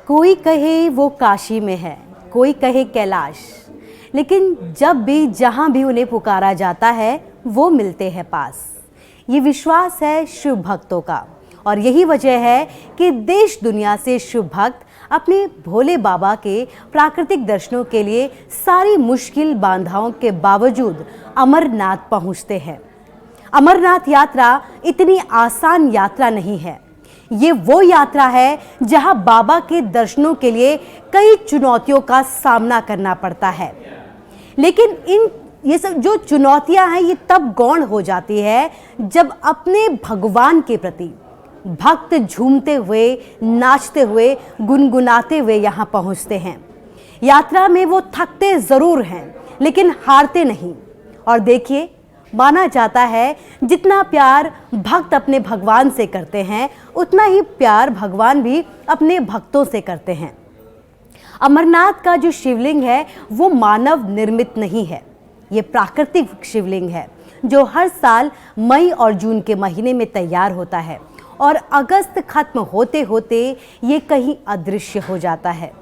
कोई कहे वो काशी में है, कोई कहे कैलाश, लेकिन जब भी जहाँ भी उन्हें पुकारा जाता है वो मिलते हैं पास। ये विश्वास है शिव भक्तों का और यही वजह है कि देश दुनिया से शिव भक्त अपने भोले बाबा के प्राकृतिक दर्शनों के लिए सारी मुश्किल बाधाओं के बावजूद अमरनाथ पहुँचते हैं। अमरनाथ यात्रा इतनी आसान यात्रा नहीं है। ये वो यात्रा है जहां बाबा के दर्शनों के लिए कई चुनौतियों का सामना करना पड़ता है, लेकिन ये सब जो चुनौतियां हैं ये तब गौण हो जाती है जब अपने भगवान के प्रति भक्त झूमते हुए, नाचते हुए, गुनगुनाते हुए यहाँ पहुँचते हैं। यात्रा में वो थकते ज़रूर हैं लेकिन हारते नहीं। और देखिए, माना जाता है जितना प्यार भक्त अपने भगवान से करते हैं उतना ही प्यार भगवान भी अपने भक्तों से करते हैं। अमरनाथ का जो शिवलिंग है वो मानव निर्मित नहीं है, ये प्राकृतिक शिवलिंग है जो हर साल मई और जून के महीने में तैयार होता है और अगस्त खत्म होते होते ये कहीं अदृश्य हो जाता है।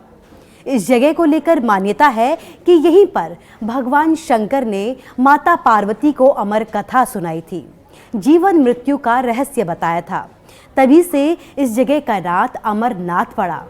इस जगह को लेकर मान्यता है कि यहीं पर भगवान शंकर ने माता पार्वती को अमर कथा सुनाई थी, जीवन मृत्यु का रहस्य बताया था। तभी से इस जगह का नाम अमरनाथ पड़ा।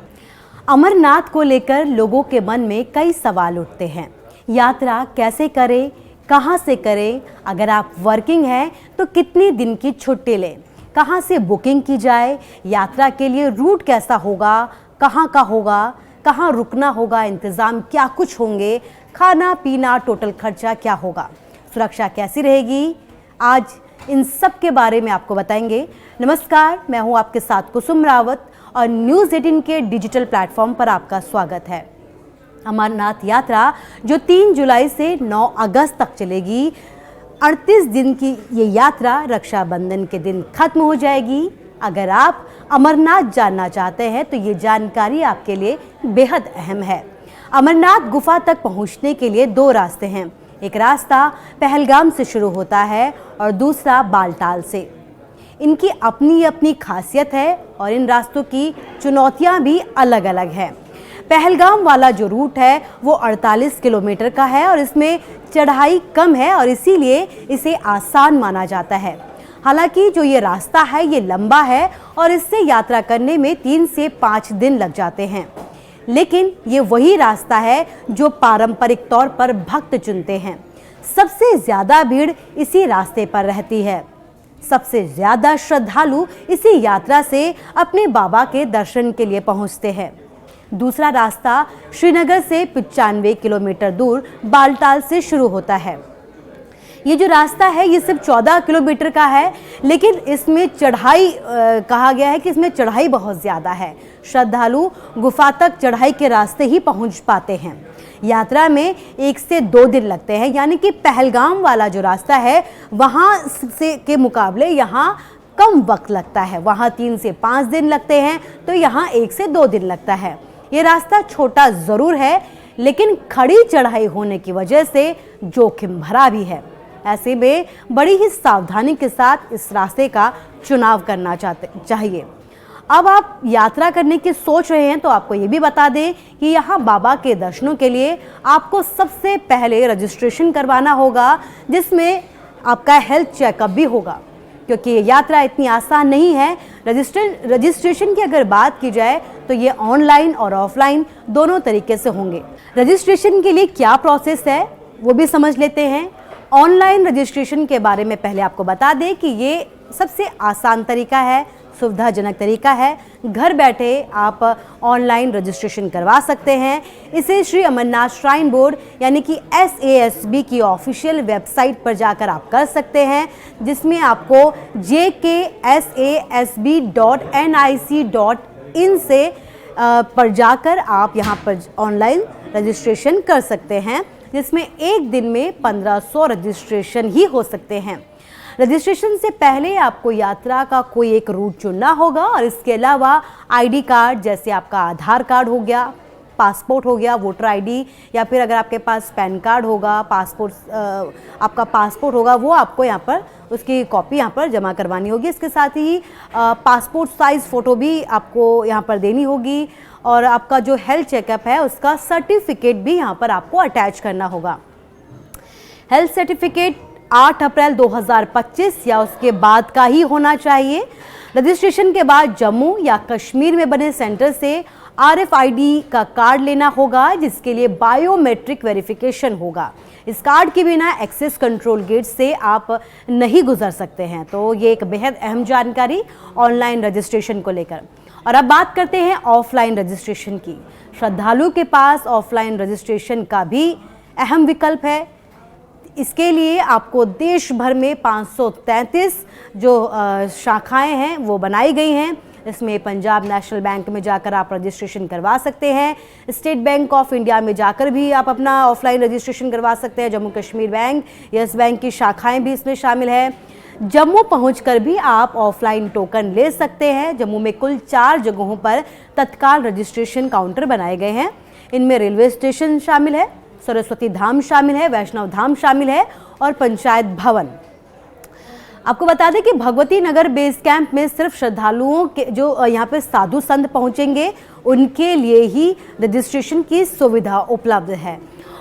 अमरनाथ को लेकर लोगों के मन में कई सवाल उठते हैं। यात्रा कैसे करें, कहाँ से करें, अगर आप वर्किंग हैं तो कितने दिन की छुट्टी लें, कहाँ से बुकिंग की जाए, यात्रा के लिए रूट कैसा होगा, कहाँ का होगा, कहाँ रुकना होगा, इंतज़ाम क्या कुछ होंगे, खाना पीना टोटल खर्चा क्या होगा, सुरक्षा कैसी रहेगी, आज इन सब के बारे में आपको बताएंगे। नमस्कार, मैं हूँ आपके साथ कुसुम रावत और न्यूज़ 18 के डिजिटल प्लेटफॉर्म पर आपका स्वागत है। अमरनाथ यात्रा जो 3 जुलाई से 9 अगस्त तक चलेगी, 38 दिन की ये यात्रा रक्षाबंधन के दिन खत्म हो जाएगी। अगर आप अमरनाथ जानना चाहते हैं तो ये जानकारी आपके लिए बेहद अहम है। अमरनाथ गुफा तक पहुंचने के लिए 2 रास्ते हैं। एक रास्ता पहलगाम से शुरू होता है और दूसरा बालटाल से। इनकी अपनी अपनी खासियत है और इन रास्तों की चुनौतियां भी अलग अलग हैं। पहलगाम वाला जो रूट है वो 48 किलोमीटर का है और इसमें चढ़ाई कम है और इसीलिए इसे आसान माना जाता है। हालांकि जो ये रास्ता है ये लंबा है और इससे यात्रा करने में 3 से 5 दिन लग जाते हैं, लेकिन ये वही रास्ता है जो पारंपरिक तौर पर भक्त चुनते हैं। सबसे ज़्यादा भीड़ इसी रास्ते पर रहती है। सबसे ज़्यादा श्रद्धालु इसी यात्रा से अपने बाबा के दर्शन के लिए पहुंचते हैं। दूसरा रास्ता श्रीनगर से 95 किलोमीटर दूर बालटाल से शुरू होता है। ये जो रास्ता है ये सिर्फ 14 किलोमीटर का है, लेकिन इसमें चढ़ाई कहा गया है कि इसमें चढ़ाई बहुत ज़्यादा है। श्रद्धालु गुफा तक चढ़ाई के रास्ते ही पहुंच पाते हैं। यात्रा में 1 से 2 दिन लगते हैं, यानी कि पहलगाम वाला जो रास्ता है वहाँ से के मुकाबले यहाँ कम वक्त लगता है। वहाँ 3 से 5 दिन लगते हैं तो यहाँ 1 से 2 दिन लगता है। ये रास्ता छोटा ज़रूर है, लेकिन खड़ी चढ़ाई होने की वजह से जोखिम भरा भी है। ऐसे में बड़ी ही सावधानी के साथ इस रास्ते का चुनाव करना चाहिए। अब आप यात्रा करने की सोच रहे हैं तो आपको ये भी बता दें कि यहाँ बाबा के दर्शनों के लिए आपको सबसे पहले रजिस्ट्रेशन करवाना होगा, जिसमें आपका हेल्थ चेकअप भी होगा, क्योंकि ये यात्रा इतनी आसान नहीं है। रजिस्ट्रेशन की अगर बात की जाए तो ये ऑनलाइन और ऑफलाइन दोनों तरीके से होंगे। रजिस्ट्रेशन के लिए क्या प्रोसेस है वो भी समझ लेते हैं। ऑनलाइन रजिस्ट्रेशन के बारे में पहले आपको बता दें कि ये सबसे आसान तरीका है, सुविधाजनक तरीका है। घर बैठे आप ऑनलाइन रजिस्ट्रेशन करवा सकते हैं। इसे श्री अमरनाथ श्राइन बोर्ड यानी कि SASB की ऑफिशियल वेबसाइट पर जाकर आप कर सकते हैं, जिसमें आपको jksasb.nic.in से पर जाकर आप यहाँ पर ऑनलाइन रजिस्ट्रेशन कर सकते हैं, जिसमें एक दिन में 1500 रजिस्ट्रेशन ही हो सकते हैं। रजिस्ट्रेशन से पहले आपको यात्रा का कोई एक रूट चुनना होगा और इसके अलावा ID कार्ड, जैसे आपका आधार कार्ड हो गया, पासपोर्ट हो गया, वोटर आईडी, या फिर अगर आपके पास पैन कार्ड होगा, आपका पासपोर्ट होगा, वो आपको यहाँ पर उसकी कॉपी यहाँ पर जमा करवानी होगी। इसके साथ ही पासपोर्ट साइज़ फ़ोटो भी आपको यहाँ पर देनी होगी और आपका जो हेल्थ चेकअप है उसका सर्टिफिकेट भी यहाँ पर आपको अटैच करना होगा। हेल्थ सर्टिफिकेट 8 अप्रैल 2025 या उसके बाद का ही होना चाहिए। रजिस्ट्रेशन के बाद जम्मू या कश्मीर में बने सेंटर से RFID का कार्ड लेना होगा, जिसके लिए बायोमेट्रिक वेरिफिकेशन होगा। इस कार्ड के बिना एक्सेस कंट्रोल गेट से आप नहीं गुजर सकते हैं। तो ये एक बेहद अहम जानकारी ऑनलाइन रजिस्ट्रेशन को लेकर। और अब बात करते हैं ऑफलाइन रजिस्ट्रेशन की। श्रद्धालु के पास ऑफलाइन रजिस्ट्रेशन का भी अहम विकल्प है। इसके लिए आपको देश भर में 533 जो शाखाएं हैं वो बनाई गई हैं। इसमें पंजाब नेशनल बैंक में जाकर आप रजिस्ट्रेशन करवा सकते हैं, स्टेट बैंक ऑफ इंडिया में जाकर भी आप अपना ऑफलाइन रजिस्ट्रेशन करवा सकते हैं, Jammu Kashmir bank, yes bank की शाखाएं भी इसमें शामिल है। जम्मू पहुंचकर भी आप ऑफलाइन टोकन ले सकते हैं। जम्मू में कुल 4 जगहों पर तत्काल रजिस्ट्रेशन काउंटर बनाए गए हैं। इनमें रेलवे स्टेशन शामिल है, सरस्वती धाम शामिल है, वैष्णव धाम शामिल है और पंचायत भवन। आपको बता दें कि भगवती नगर बेस कैंप में सिर्फ श्रद्धालुओं के जो यहाँ पे साधु संत पहुँचेंगे उनके लिए ही रजिस्ट्रेशन की सुविधा उपलब्ध है।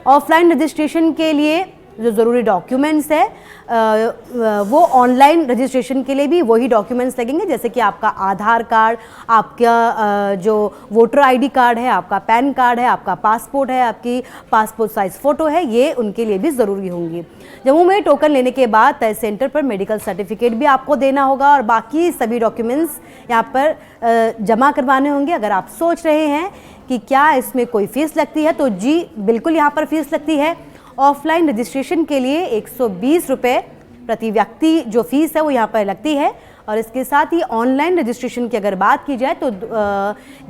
ऑफलाइन रजिस्ट्रेशन के लिए जो ज़रूरी डॉक्यूमेंट्स है वो ऑनलाइन रजिस्ट्रेशन के लिए भी वही डॉक्यूमेंट्स लगेंगे, जैसे कि आपका आधार कार्ड, आपका जो वोटर आईडी कार्ड है, आपका पैन कार्ड है, आपका पासपोर्ट है, आपकी पासपोर्ट साइज़ फ़ोटो है, ये उनके लिए भी ज़रूरी होंगी। जम्मू में टोकन लेने के बाद तय सेंटर पर मेडिकल सर्टिफिकेट भी आपको देना होगा और बाकी सभी डॉक्यूमेंट्स यहाँ पर जमा करवाने होंगे। अगर आप सोच रहे हैं कि क्या इसमें कोई फ़ीस लगती है, तो जी बिल्कुल यहाँ पर फ़ीस लगती है। ऑफलाइन रजिस्ट्रेशन के लिए 120 रुपये प्रति व्यक्ति जो फीस है वो यहाँ पर लगती है और इसके साथ ही ऑनलाइन रजिस्ट्रेशन की अगर बात की जाए तो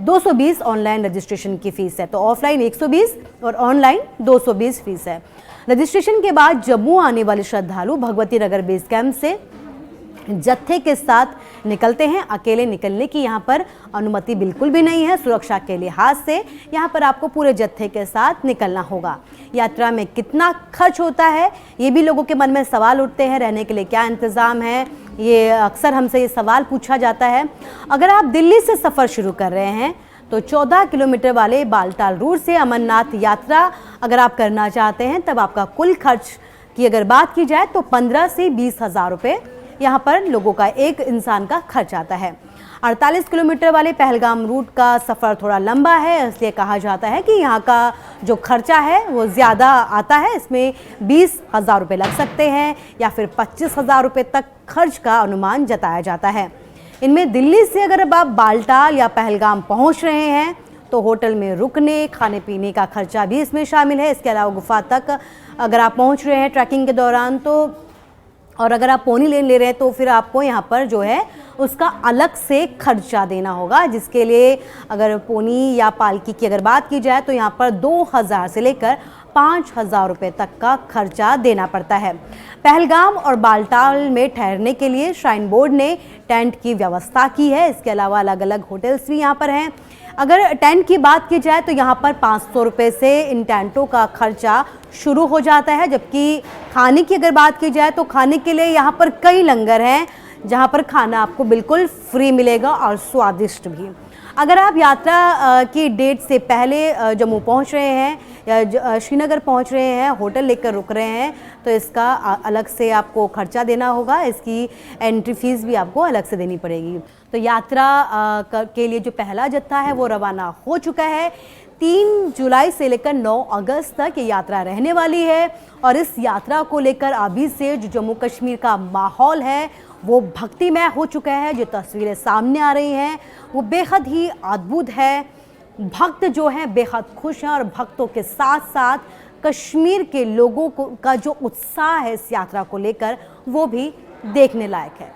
220 ऑनलाइन रजिस्ट्रेशन की फ़ीस है। तो ऑफलाइन 120 और ऑनलाइन 220 फीस है। रजिस्ट्रेशन के बाद जम्मू आने वाले श्रद्धालु भगवती नगर बेस कैंप से जत्थे के साथ निकलते हैं। अकेले निकलने की यहाँ पर अनुमति बिल्कुल भी नहीं है। सुरक्षा के लिहाज से यहाँ पर आपको पूरे जत्थे के साथ निकलना होगा। यात्रा में कितना खर्च होता है, ये भी लोगों के मन में सवाल उठते हैं। रहने के लिए क्या इंतज़ाम है, ये अक्सर हमसे ये सवाल पूछा जाता है। अगर आप दिल्ली से सफ़र शुरू कर रहे हैं तो 14 किलोमीटर वाले बालटाल रूट से अमरनाथ यात्रा अगर आप करना चाहते हैं, तब आपका कुल खर्च की अगर बात की जाए तो 15 से 20 हज़ार रुपये यहाँ पर लोगों का एक इंसान का खर्च आता है। 48 किलोमीटर वाले पहलगाम रूट का सफ़र थोड़ा लंबा है, इसलिए कहा जाता है कि यहाँ का जो खर्चा है वो ज़्यादा आता है। इसमें 20 हज़ार रुपये लग सकते हैं या फिर 25 हज़ार रुपये तक खर्च का अनुमान जताया जाता है। इनमें दिल्ली से अगर आप बालटाल या पहलगाम पहुँच रहे हैं तो होटल में रुकने, खाने पीने का खर्चा भी इसमें शामिल है। इसके अलावा गुफा तक अगर आप पहुँच रहे हैं ट्रैकिंग के दौरान तो, और अगर आप पोनी लेन ले रहे हैं तो फिर आपको यहाँ पर जो है उसका अलग से खर्चा देना होगा, जिसके लिए अगर पोनी या पालकी की अगर बात की जाए तो यहाँ पर 2000 से लेकर 5000 रुपये तक का खर्चा देना पड़ता है। पहलगाम और बालटाल में ठहरने के लिए श्राइन बोर्ड ने टेंट की व्यवस्था की है। इसके अलावा अलग अलग होटल्स भी यहाँ पर हैं। अगर टेंट की बात की जाए तो यहाँ पर 500 रुपये से इन टेंटों का खर्चा शुरू हो जाता है, जबकि खाने की अगर बात की जाए तो खाने के लिए यहाँ पर कई लंगर हैं जहाँ पर खाना आपको बिल्कुल फ्री मिलेगा और स्वादिष्ट भी। अगर आप यात्रा की डेट से पहले जम्मू पहुँच रहे हैं या श्रीनगर पहुँच रहे हैं, होटल लेकर रुक रहे हैं, तो इसका अलग से आपको खर्चा देना होगा। इसकी एंट्री फीस भी आपको अलग से देनी पड़ेगी। तो यात्रा के लिए जो पहला जत्था है वो रवाना हो चुका है। 3 जुलाई से लेकर 9 अगस्त तक ये यात्रा रहने वाली है और इस यात्रा को लेकर अभी से जो जम्मू कश्मीर का माहौल है वो भक्तिमय हो चुका है। जो तस्वीरें सामने आ रही हैं वो बेहद ही अद्भुत है। भक्त जो हैं बेहद खुश हैं और भक्तों के साथ साथ कश्मीर के लोगों को का जो उत्साह है इस यात्रा को लेकर वो भी देखने लायक है।